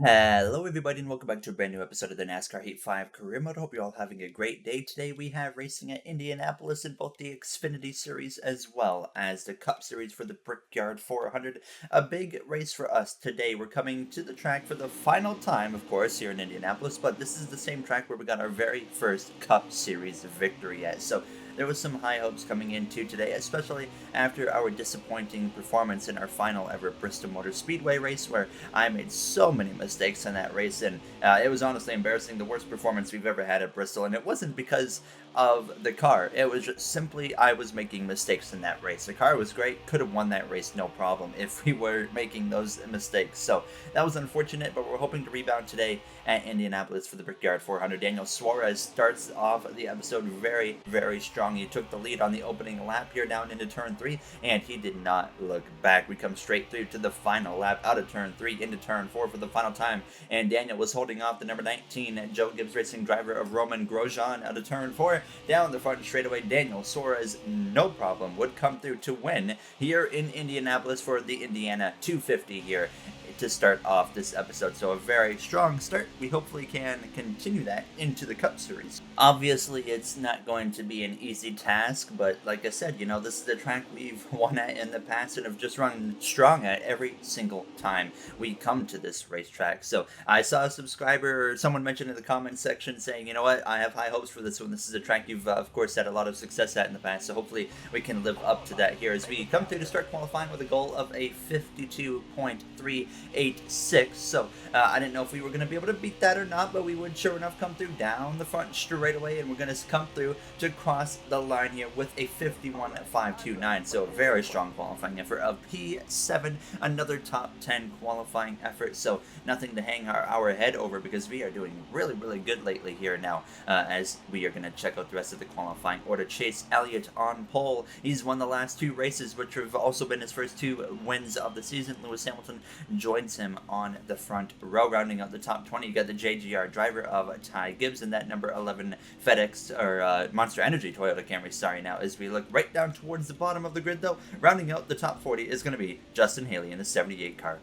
Hello, everybody, and welcome back to a brand new episode of the NASCAR Heat 5 Career Mode. Hope you're all having a great day. Today, we have racing at Indianapolis in both the Xfinity Series as well as the Cup Series for the Brickyard 400. A big race for us today. We're coming to the track for the final time, of course, here in Indianapolis, but this is the same track where we got our very first Cup Series victory at. So, there was some high hopes coming into today, especially after our disappointing performance in our final ever Bristol Motor Speedway race, where I made so many mistakes in that race, and it was honestly embarrassing, the worst performance we've ever had at Bristol, and it wasn't because of the car. It was just simply I was making mistakes in that race. The car was great, could have won that race no problem if we were making those mistakes. So that was unfortunate, but we're hoping to rebound today at Indianapolis for the Brickyard 400. Daniel Suarez starts off the episode very, very strong. He took the lead on the opening lap here down into turn 3, and he did not look back. We come straight through to the final lap, out of turn 3 into turn 4 for the final time, and Daniel was holding off the number 19 Joe Gibbs Racing driver of Roman Grosjean out of turn 4. Down the front straightaway, Daniel Suarez, no problem, would come through to win here in Indianapolis for the Indiana 250 here to start off this episode. So a very strong start. We hopefully can continue that into the Cup Series. Obviously, it's not going to be an easy task, but like I said, this is the track we've won at in the past and have just run strong at every single time we come to this racetrack. So I saw a subscriber or someone mentioned in the comment section saying, you know what, I have high hopes for this one. This is a track you've, of course, had a lot of success at in the past, so hopefully we can live up to that here as we come through to start qualifying with a goal of a 52.386. So I didn't know if we were going to be able to beat that or not, but we would sure enough come through down the front straight away, and we're going to come through to cross the line here with a 51.529. So a very strong qualifying effort of P7, another top 10 qualifying effort. So nothing to hang our head over because we are doing really, really good lately here now as we are going to check out the rest of the qualifying order. Chase Elliott on pole. He's won the last two races, which have also been his first two wins of the season. Lewis Hamilton joins him on the front row. Rounding out the top 20, you got the JGR driver of Ty Gibbs and that number 11 FedEx or Monster Energy Toyota Camry. Sorry, now as we look right down towards the bottom of the grid, though, rounding out the top 40 is going to be Justin Haley in the 78 car.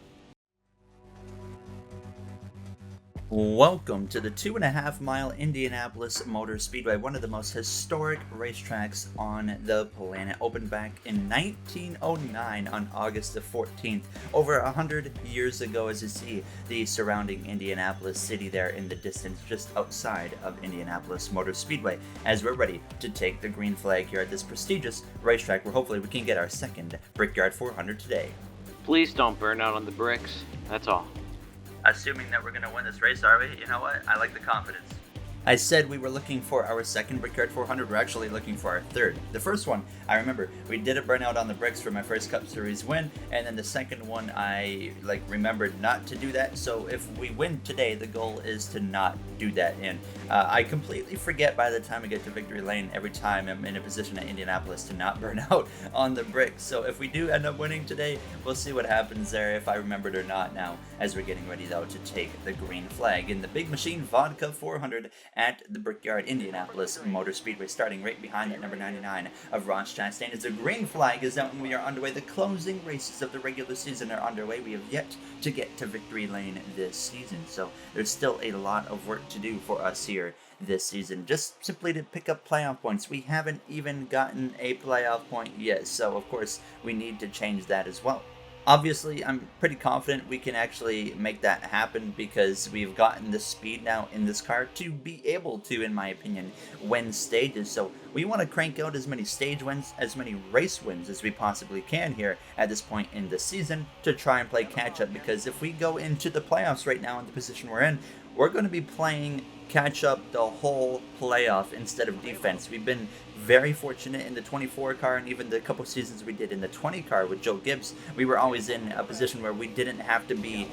Welcome to the 2.5 mile Indianapolis Motor Speedway, one of the most historic racetracks on the planet. Opened back in 1909 on August the 14th, over 100 years ago, as you see the surrounding Indianapolis city there in the distance, just outside of Indianapolis Motor Speedway, as we're ready to take the green flag here at this prestigious racetrack where hopefully we can get our second Brickyard 400 today. Please don't burn out on the bricks, that's all. Assuming that we're going to win this race, are we? You know what? I like the confidence. I said we were looking for our second Brickyard 400. We're actually looking for our third. The first one, I remember, we did a burnout on the bricks for my first Cup Series win, and then the second one, I remembered not to do that. So if we win today, the goal is to not do that. And I completely forget by the time I get to victory lane every time I'm in a position at Indianapolis to not burn out on the bricks. So if we do end up winning today, we'll see what happens there, if I remembered or not now, as we're getting ready, though, to take the green flag in the Big Machine Vodka 400 at the Brickyard Indianapolis Motor Speedway, starting right behind that number 99 of Ross Chastain. As the green flag is out and we are underway, the closing races of the regular season are underway. We have yet to get to victory lane this season, so there's still a lot of work to do for us here this season, just simply to pick up playoff points. We haven't even gotten a playoff point yet, so of course we need to change that as well. Obviously, I'm pretty confident we can actually make that happen because we've gotten the speed now in this car to be able to, in my opinion, win stages. So we want to crank out as many stage wins, as many race wins as we possibly can here at this point in the season to try and play catch up, because if we go into the playoffs right now in the position we're in, we're going to be playing catch up the whole playoff instead of defense. We've been very fortunate in the 24 car and even the couple seasons we did in the 20 car with Joe Gibbs. We were always in a position where we didn't have to be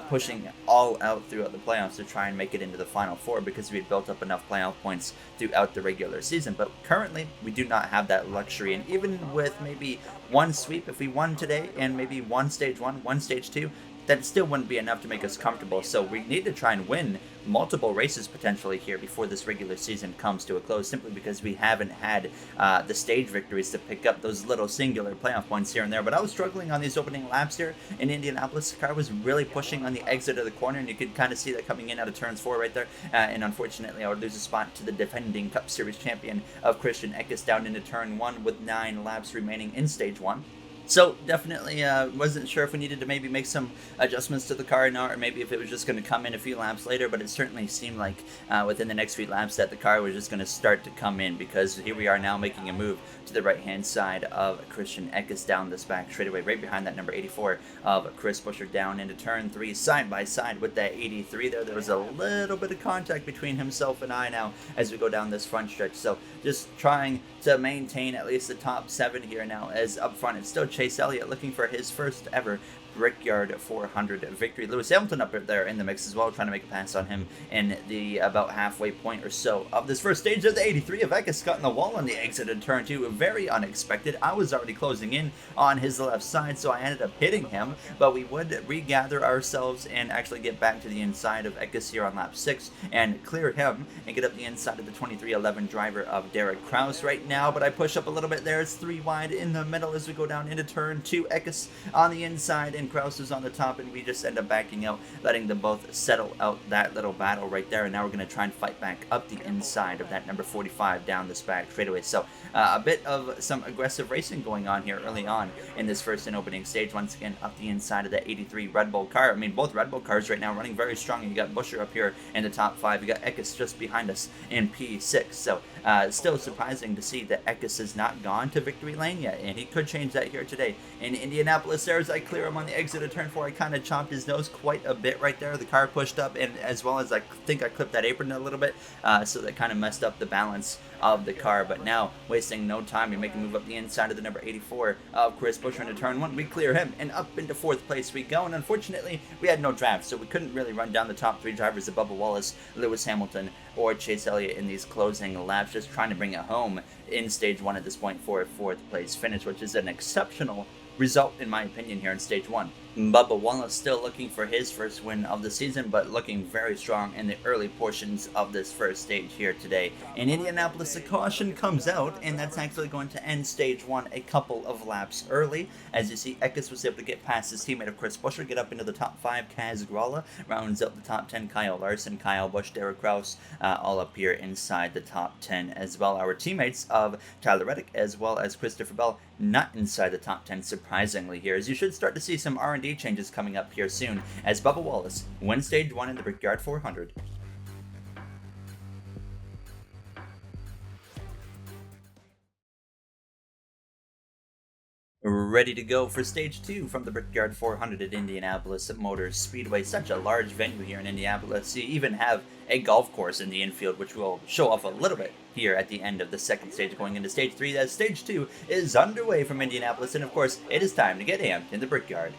pushing all out throughout the playoffs to try and make it into the Final Four because we had built up enough playoff points throughout the regular season. But currently, we do not have that luxury. And even with maybe one sweep, if we won today and maybe one stage 2, that still wouldn't be enough to make us comfortable. So we need to try and win multiple races potentially here before this regular season comes to a close, simply because we haven't had the stage victories to pick up those little singular playoff points here and there. But I was struggling on these opening laps here in Indianapolis. The car was really pushing on the exit of the corner, and you could kind of see that coming in out of turns 4 right there. And unfortunately, I would lose a spot to the defending Cup Series champion of Christian Eckes down into turn 1 with 9 laps remaining in stage 1. So definitely wasn't sure if we needed to maybe make some adjustments to the car now, or maybe if it was just going to come in a few laps later, but it certainly seemed like within the next few laps that the car was just going to start to come in, because here we are now making a move to the right-hand side of Christian Eckes down this back straightaway, right behind that number 84 of Chris Buescher down into turn 3, side by side with that 83 there. There was a little bit of contact between himself and I now as we go down this front stretch, so just trying to maintain at least the top 7 here now, as up front it's still Chase Elliott looking for his first ever Brickyard 400 victory. Lewis Hamilton up there in the mix as well, trying to make a pass on him in the about halfway point or so of this first stage of the 83 of Eckes cutting the wall on the exit in turn 2. Very unexpected. I was already closing in on his left side, so I ended up hitting him, but we would regather ourselves and actually get back to the inside of Eckes here on lap 6 and clear him and get up the inside of the 2311 driver of Derek Kraus right now. But I push up a little bit there. It's 3 wide in the middle as we go down into turn 2. Eckes on the inside and Kraus is on the top, and we just end up backing out, letting them both settle out that little battle right there. And now we're going to try and fight back up the inside of that number 45 down this back straightaway. So a bit of some aggressive racing going on here early on in this first and opening stage. Once again, up the inside of that 83 Red Bull car. I mean, both Red Bull cars right now running very strong. You got Buescher up here in the top 5. You got Eckes just behind us in P6. So still surprising to see that Eckes has not gone to victory lane yet, and he could change that here today in Indianapolis. There as I clear him on the exit of turn 4, I kind of chopped his nose quite a bit right there. The car pushed up, and as well as I think I clipped that apron a little bit, so that kind of messed up the balance of the car. But now, wasting no time, we make a move up the inside of the number 84 of Chris Buescher into turn 1. We clear him, and up into 4th place we go. And unfortunately, we had no draft, so we couldn't really run down the top 3 drivers of Bubba Wallace, Lewis Hamilton, or Chase Elliott in these closing laps, just trying to bring it home in stage 1 at this point for a 4th place finish, which is an exceptional result in my opinion here in stage 1. Bubba Wallace still looking for his first win of the season, but looking very strong in the early portions of this first stage here today. In Indianapolis, the caution comes out, and that's actually going to end stage 1 a couple of laps early. As you see, Eckes was able to get past his teammate of Chris Buescher, get up into the top 5. Kaz Grala rounds out the top 10. Kyle Larson, Kyle Busch, Derek Kraus, all up here inside the top 10 as well. Our teammates of Tyler Reddick as well as Christopher Bell not inside the top 10, surprisingly here, as you should start to see some R&D changes coming up here soon as Bubba Wallace wins stage 1 in the Brickyard 400. Ready to go for stage 2 from the Brickyard 400 at Indianapolis Motor Speedway. Such a large venue here in Indianapolis. You even have a golf course in the infield, which we'll show off a little bit here at the end of the second stage, going into stage 3. As stage 2 is underway from Indianapolis, and of course, it is time to get amped in the Brickyard.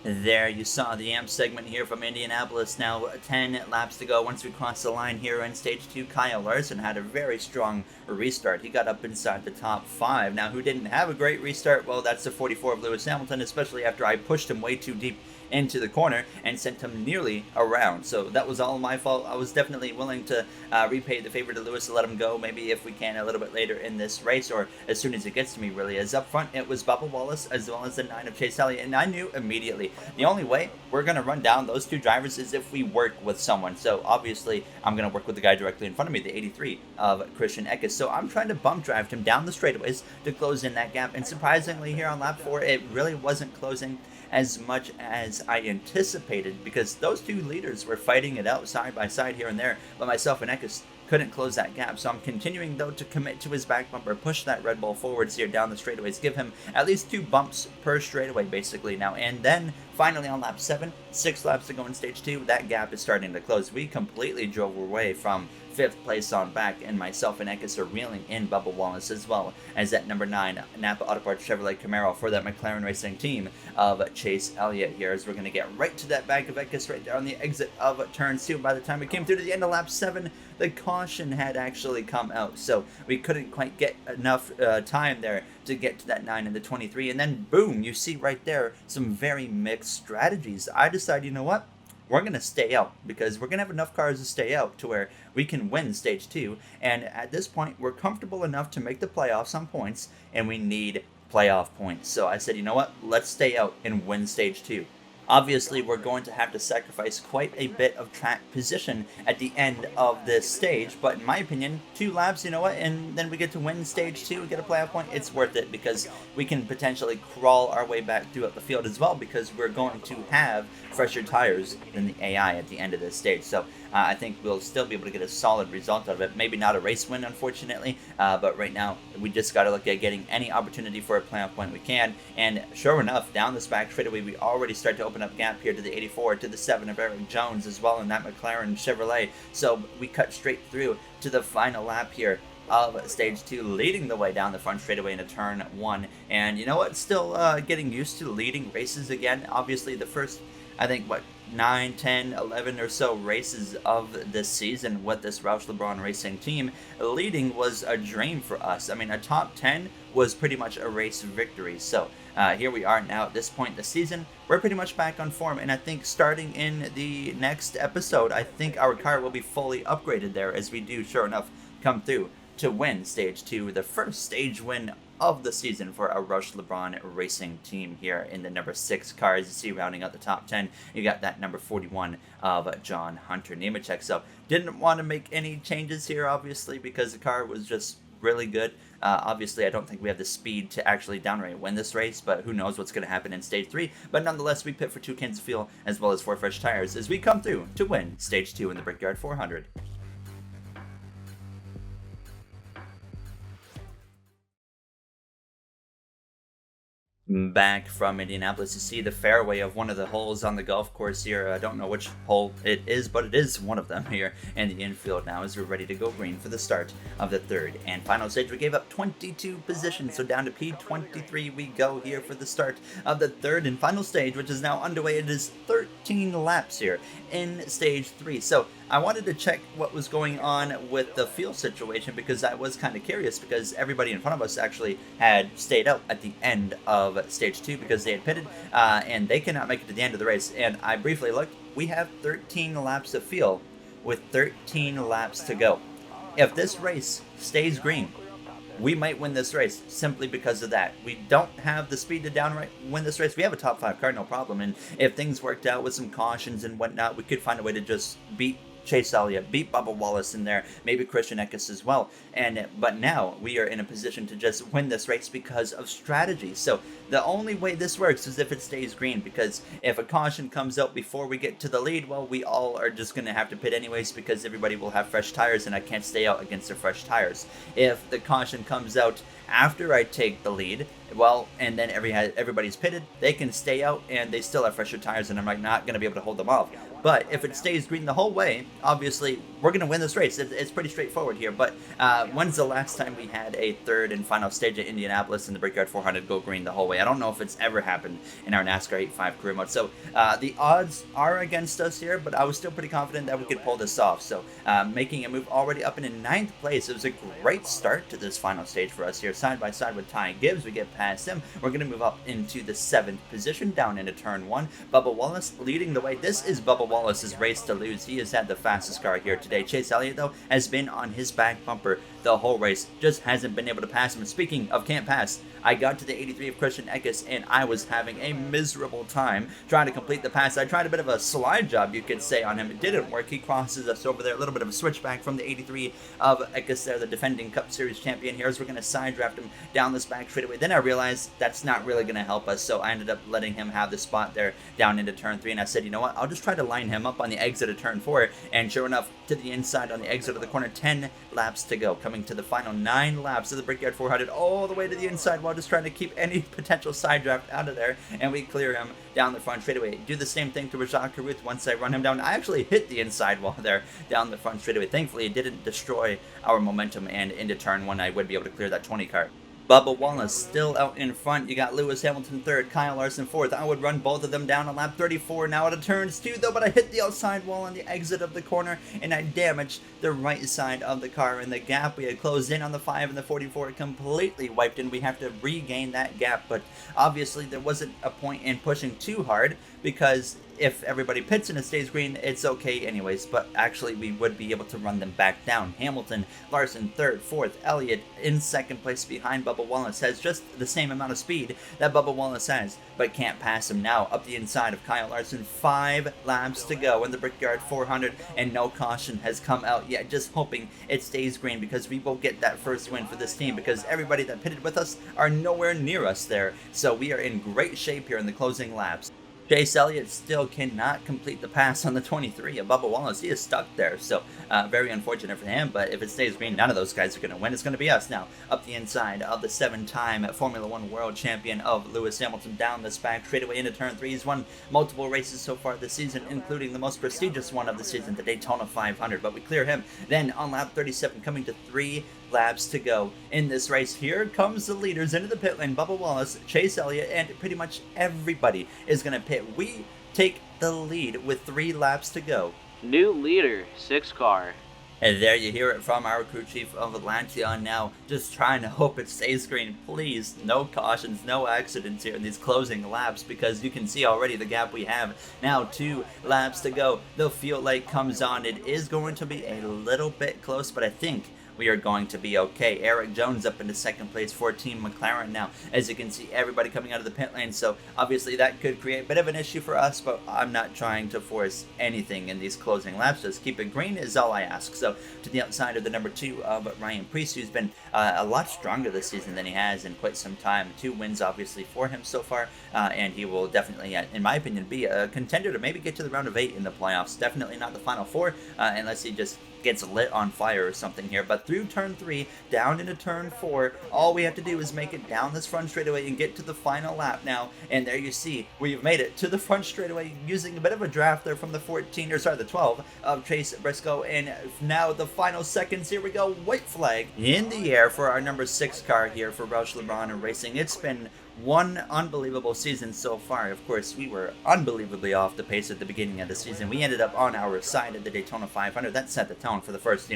There you saw the AMP segment here from Indianapolis. Now 10 laps to go once we cross the line here in Stage 2. Kyle Larson had a very strong restart. He got up inside the top 5. Now, who didn't have a great restart? Well, that's the 44 of Lewis Hamilton, especially after I pushed him way too deep into the corner and sent him nearly around. So that was all my fault. I was definitely willing to repay the favor to Lewis to let him go, maybe if we can a little bit later in this race, or as soon as it gets to me, really. As up front, it was Bubba Wallace as well as the 9 of Chase Elliott, and I knew immediately the only way we're going to run down those two drivers is if we work with someone. So obviously I'm going to work with the guy directly in front of me, the 83 of Christian Eckes. So I'm trying to bump drive him down the straightaways to close in that gap, and surprisingly here on lap 4 it really wasn't closing as much as I anticipated, because those two leaders were fighting it out side by side here and there, but myself and Eckes couldn't close that gap. So I'm continuing though to commit to his back bumper, push that Red Bull forwards here down the straightaways, give him at least 2 bumps per straightaway basically now. And then finally on lap 7, 6 laps to go in Stage 2, that gap is starting to close. We completely drove away from 5th place on back, and myself and Eckes are reeling in Bubba Wallace as well as that number 9 Napa Auto Parts Chevrolet Camaro for that McLaren Racing team of Chase Elliott here, as we're going to get right to that back of Eckes right there on the exit of turn 2. By the time we came through to the end of lap 7, the caution had actually come out, so we couldn't quite get enough time there to get to that 9 and the 23, and then boom, you see right there some very mixed strategies. I decided, you know what? We're going to stay out, because we're going to have enough cars to stay out to where we can win Stage 2. And at this point, we're comfortable enough to make the playoffs on points, and we need playoff points. So I said, you know what? Let's stay out and win Stage 2. Obviously, we're going to have to sacrifice quite a bit of track position at the end of this stage, but in my opinion, 2 laps, you know what, and then we get to win Stage 2 and get a playoff point. It's worth it, because we can potentially crawl our way back throughout the field as well, because we're going to have fresher tires than the AI at the end of this stage. So I think we'll still be able to get a solid result out of it. Maybe not a race win, unfortunately, but right now we just got to look at getting any opportunity for a playoff point we can. And sure enough, down this back straightaway, we already start to open up gap here to the 84, to the 7 of Eric Jones as well in that McLaren Chevrolet. So we cut straight through to the final lap here of Stage 2, leading the way down the front straightaway into turn 1. And you know what? Still getting used to leading races again. Obviously, the first, I think, 9, 10, 11 or so races of this season with this Roush LeBron Racing team, leading was a dream for us. I mean, a top 10 was pretty much a race victory. So here we are now at this point in the season. We're pretty much back on form, and I think starting in the next episode, I think our car will be fully upgraded there, as we do, sure enough, come through to win Stage 2, the first stage win of the season for a Roush LeBron Racing team here in the number 6 car. As you see, rounding out the top 10, you got that number 41 of John Hunter Nemechek. So didn't want to make any changes here, obviously, because the car was just really good. Obviously, I don't think we have the speed to actually downright win this race, but who knows what's going to happen in Stage 3. But nonetheless, we pit for 2 cans of fuel as well as 4 fresh tires as we come through to win Stage 2 in the Brickyard 400. Back from Indianapolis, you see the fairway of one of the holes on the golf course here. I don't know which hole it is, but it is one of them here in the infield now, as we're ready to go green for the start of the 3rd and final stage. We gave up 22 positions, so down to P23 we go here for the start of the 3rd and final stage, which is now underway. It is 13 laps here in Stage 3. So I wanted to check what was going on with the fuel situation, because I was kind of curious, because everybody in front of us actually had stayed out at the end of Stage 2 because they had pitted, and they cannot make it to the end of the race. And I briefly looked. We have 13 laps of fuel with 13 laps to go. If this race stays green, we might win this race simply because of that. We don't have the speed to downright win this race. We have a top 5 car, no problem. And if things worked out with some cautions and whatnot, we could find a way to just beat Chase Elliott, beat Bubba Wallace in there, maybe Christian Eckes as well. But now we are in a position to just win this race because of strategy. So the only way this works is if it stays green, because if a caution comes out before we get to the lead, well, we all are just going to have to pit anyways, because everybody will have fresh tires and I can't stay out against their fresh tires. If the caution comes out after I take the lead, well, and then everybody's pitted, they can stay out and they still have fresher tires, and I'm not going to be able to hold them off. But if it stays green the whole way, obviously we're going to win this race. It's pretty straightforward here. But when's the last time we had a third and final stage at Indianapolis in the Brickyard 400 go green the whole way? I don't know if it's ever happened in our NASCAR 8.5 career mode. So the odds are against us here, but I was still pretty confident that we could pull this off. So making a move already up in 9th place. It was a great start to this final stage for us here. Side by side with Ty Gibbs, we get past him. We're going to move up into the 7th position down into turn 1. Bubba Wallace leading the way. This is Bubba Wallace's race to lose. He has had the fastest car here today. Chase Elliott, though, has been on his back bumper the whole race. Just hasn't been able to pass him. And speaking of can't pass, I got to the 83 of Christian Eckes, and I was having a miserable time trying to complete the pass. I tried a bit of a slide job, you could say, on him. It didn't work. He crosses us over there. A little bit of a switchback from the 83 of Eckes there, the defending Cup Series champion here, as we're going to side draft him down this back straightaway. Then I realized that's not really going to help us, so I ended up letting him have the spot there down into turn 3, and I said, you know what, I'll just try to line him up on the exit of turn 4, and sure enough, to the inside on the exit of the corner. 10 laps to go, coming to the final 9 laps of the Brickyard 400, all the way to the inside while just trying to keep any potential side draft out of there, and we clear him down the front straightaway. Do the same thing to Rajah Caruth once I run him down. I actually hit the inside wall there down the front straightaway. Thankfully, it didn't destroy our momentum, and into turn 1, I would be able to clear that 20 car. Bubba Wallace still out in front. You got Lewis Hamilton 3rd, Kyle Larson 4th. I would run both of them down on lap 34 now out of turns 2, though, but I hit the outside wall on the exit of the corner, and I damaged the right side of the car. And the gap we had closed in on the 5 and the 44 completely wiped, and we have to regain that gap. But obviously, there wasn't a point in pushing too hard, because if everybody pits and it stays green, it's okay anyways, but actually we would be able to run them back down. Hamilton, Larson 3rd, 4th, Elliott in 2nd place behind Bubba Wallace, has just the same amount of speed that Bubba Wallace has, but can't pass him now. Up the inside of Kyle Larson, 5 laps to go in the Brickyard 400, and no caution has come out yet. Just hoping it stays green, because we will get that first win for this team, because everybody that pitted with us are nowhere near us there. So we are in great shape here in the closing laps. Chase Elliott still cannot complete the pass on the 23 of Bubba Wallace. He is stuck there, so very unfortunate for him, but if it stays green, none of those guys are going to win. It's going to be us now. Up the inside of the 7-time Formula 1 World Champion of Lewis Hamilton, down this back straightaway into turn 3. He's won multiple races so far this season, including the most prestigious one of the season, the Daytona 500, but we clear him. Then on lap 37, coming to 3 laps to go in this race. Here comes the leaders into the pit lane. Bubba Wallace, Chase Elliott, and pretty much everybody is going to pit. We take the lead with 3 laps to go. New leader, 6 car. And there you hear it from our crew chief of Atlanteon now, just trying to hope it stays green. Please, no cautions, no accidents here in these closing laps, because you can see already the gap we have. Now 2 laps to go. The fuel light comes on. It is going to be a little bit close, but I think we are going to be okay. Eric Jones up into 2nd place for Team McLaren now. As you can see, everybody coming out of the pit lane, so obviously that could create a bit of an issue for us, but I'm not trying to force anything in these closing laps. Just keep it green is all I ask. So to the outside of the number 2 of Ryan Preece, who's been a lot stronger this season than he has in quite some time. 2 wins obviously for him so far, and he will definitely, in my opinion, be a contender to maybe get to the round of 8 in the playoffs. Definitely not the final 4, unless he just gets lit on fire or something here. But through turn 3, down into turn 4, all we have to do is make it down this front straightaway and get to the final lap now. And there you see, we've made it to the front straightaway using a bit of a draft there from the 12 of Chase Briscoe. And now the final seconds, here we go, white flag in the air for our number 6 car here for Roush LeBron Racing. It's been one unbelievable season so far. Of course, we were unbelievably off the pace at the beginning of the season. We ended up on our side at the Daytona 500. That set the tone for the first,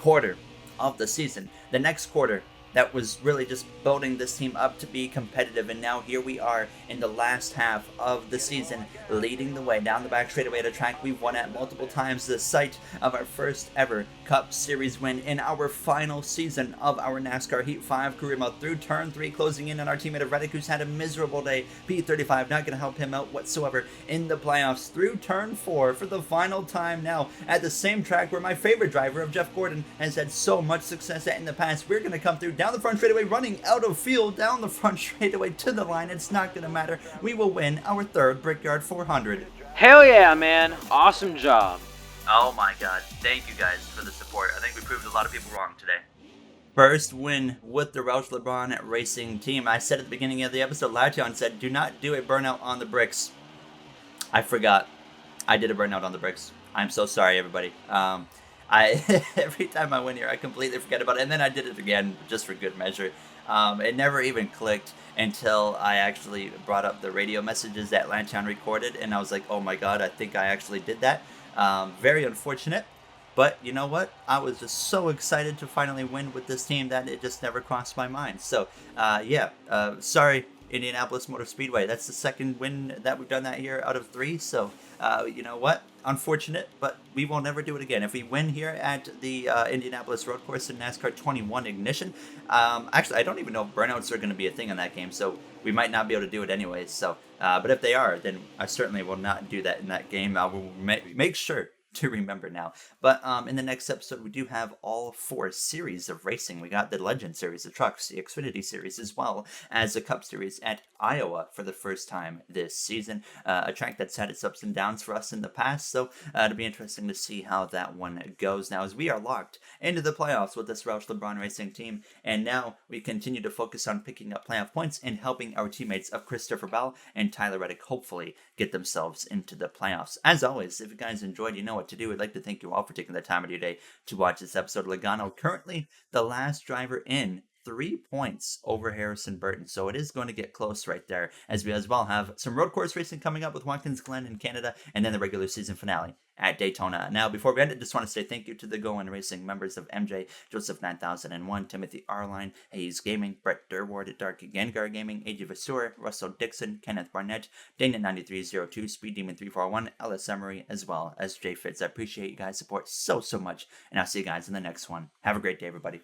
quarter of the season. The next quarter, that was really just building this team up to be competitive, and now here we are in the last half of the season, leading the way down the back straightaway at a track we've won at multiple times, the site of our first ever Cup Series win in our final season of our NASCAR Heat 5 career mode. Through turn 3, closing in on our teammate of Reddick, who's had a miserable day. P35 not going to help him out whatsoever in the playoffs. Through turn 4 for the final time now at the same track where my favorite driver of Jeff Gordon has had so much success at in the past. We're going to come through down the front straightaway, running out of fuel down the front straightaway to the line. It's not going to matter. We will win our 3rd Brickyard 400. Hell yeah, man. Awesome job. Oh my god. Thank you guys for the support. I think we proved a lot of people wrong today. First win with the Roush LeBron Racing team. I said at the beginning of the episode, Lation said, do not do a burnout on the bricks. I forgot. I did a burnout on the bricks. I'm so sorry, everybody. I every time I win here, I completely forget about it, and then I did it again just for good measure. It never even clicked until I actually brought up the radio messages that Lantown recorded, and I was like, "Oh my god, I think I actually did that." Very unfortunate, but you know what? I was just so excited to finally win with this team that it just never crossed my mind. So, yeah, sorry, Indianapolis Motor Speedway. That's the second win that we've done that year out of 3. So, you know what? Unfortunate, but we will never do it again. If we win here at the Indianapolis Road Course in NASCAR 21 Ignition, actually, I don't even know if burnouts are going to be a thing in that game, so we might not be able to do it anyways. So, but if they are, then I certainly will not do that in that game. I will make sure to remember now. But in the next episode, we do have all 4 series of racing. We got the Legend Series of trucks, the Xfinity Series, as well as the Cup Series at Iowa for the first time this season. A track that's had its ups and downs for us in the past, so it'll be interesting to see how that one goes now as we are locked into the playoffs with this Roush LeBron Racing team. And now we continue to focus on picking up playoff points and helping our teammates of Christopher Bell and Tyler Reddick hopefully get themselves into the playoffs. As always, if you guys enjoyed, you know what to do. I'd like to thank you all for taking the time of your day to watch this episode of Logano. Currently, the last driver in 3 points over Harrison Burton. So it is going to get close right there, as we as well have some road course racing coming up with Watkins Glen in Canada, and then the regular season finale at Daytona. Now, before we end it, just want to say thank you to the Go On Racing members of MJ, Joseph 9001, Timothy Arline, Hayes Gaming, Brett Durward, Dark Gengar Gaming, AJ Vasur, Russell Dixon, Kenneth Barnett, Dana9302, Speed Demon 341, Ellis Emery, as well as Jay Fitz. I appreciate you guys' support so much, and I'll see you guys in the next one. Have a great day, everybody.